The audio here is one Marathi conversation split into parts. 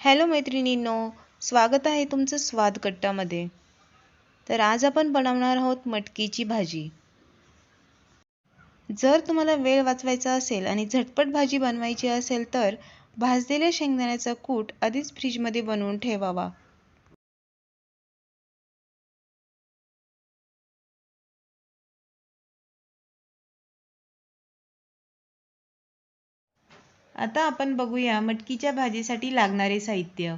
हॅलो मैत्रिणींनो, स्वागत आहे तुमचं स्वाद कट्टामध्ये. तर आज आपण बनवणार आहोत मटकीची भाजी. जर तुम्हाला वेळ वाचवायचा असेल आणि झटपट भाजी बनवायची असेल तर भाजलेल्या शेंगदाण्याचा कूट आधीच फ्रीजमध्ये बनवून ठेवावा. आता आपण बघूया मटकीच्या भाजीसाठी लागणारे साहित्य.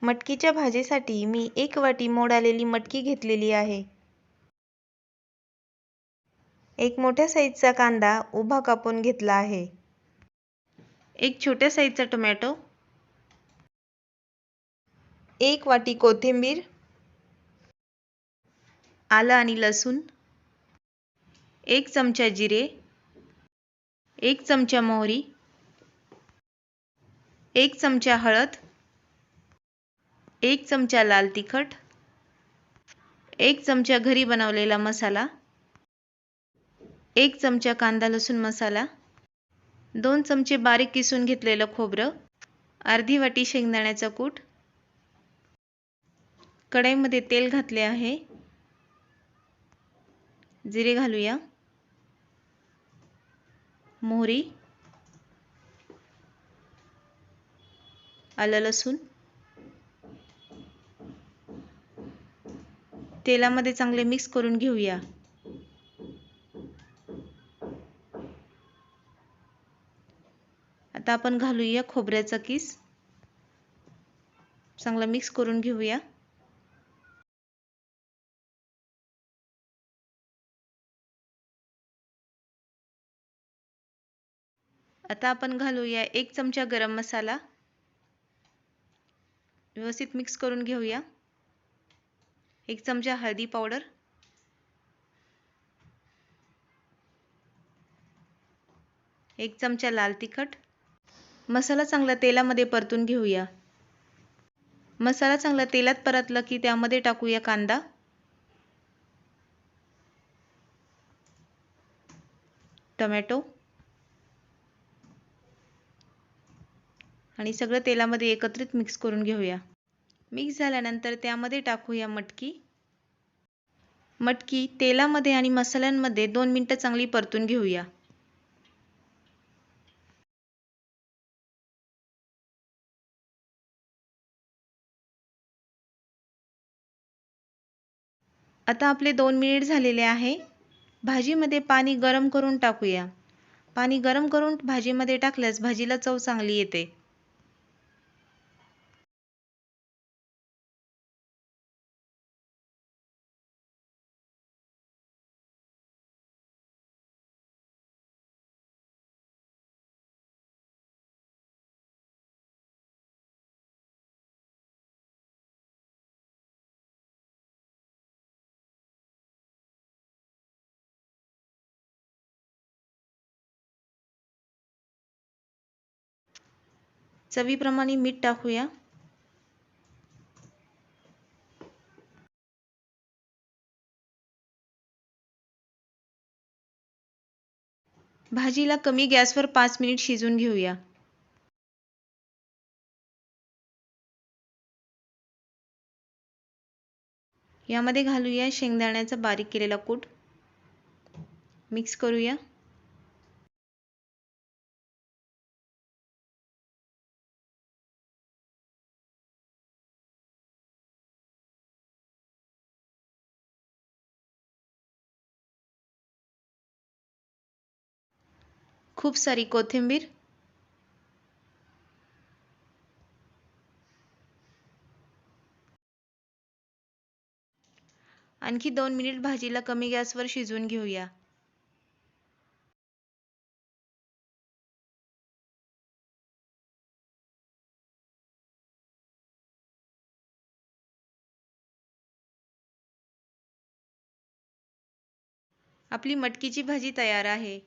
मटकीच्या भाजीसाठी मी 1 वाटी मोड आलेली मटकी घेतलेली आहे. एक मोठ्या साईजचा कांदा उभा कापून घेतला आहे. एक छोट्या साईजचा टोमॅटो, 1 वाटी कोथिंबीर, आलं आणि लसूण, 1 चमचा जिरे, 1 चमचा मोहरी, 1 चमचा हळद, 1 चमचा लाल तिखट, 1 चमचा घरी बनवलेला मसाला, 1 चमचा कांदा लसूण मसाला, 2 चमचे बारीक किसून घेतलेलं खोबरं, अर्धी वाटी शेंगदाण्याचा कूट. कढईमध्ये तेल घातले आहे. जिरे घालूया, मोहरी, आलं लसूण, तेलामध्ये चांगले मिक्स करून घेऊया. आता आपण घालूया खोबऱ्याचा किस, चांगला मिक्स करून घेऊया. आता आपण घालूया 1 चमचा गरम मसाला, व्यवस्थित मिक्स करून घेऊया. 1 चमचा हळदी पावडर, 1 चमचा लाल तिखट. मसाला चांगला तेलामध्ये परतून घेऊया. मसाला चांगला तेलात परतला की त्यामध्ये टाकूया कांदा, टोमॅटो आणि सगळं तेलामध्ये एकत्रित मिक्स करून घेऊया. मिक्स झाल्यानंतर त्यामध्ये टाकूया मटकी. मटकी तेलामध्ये आणि मसाल्यांमध्ये 2 मिनिटं चांगली परतून घेऊया. आता आपले 2 मिनिट झालेले आहे. भाजीमध्ये पाणी गरम करून टाकूया. पाणी गरम करून भाजीमध्ये टाकल्यास भाजीला चव चांगली येते. चवीप्रमाणे मीठ टाकूया. भाजीला कमी गॅसवर 5 मिनिट शिजवून घेऊया. यामध्ये घालूया शेंगदाण्याचा बारीक केलेला कूट, मिक्स करूया. खूप सारी कोथिंबीर, आणखी 2 मिनिट भाजीला कमी गॅसवर शिजवून घेऊया. आपली मटकीची भाजी तयार आहे.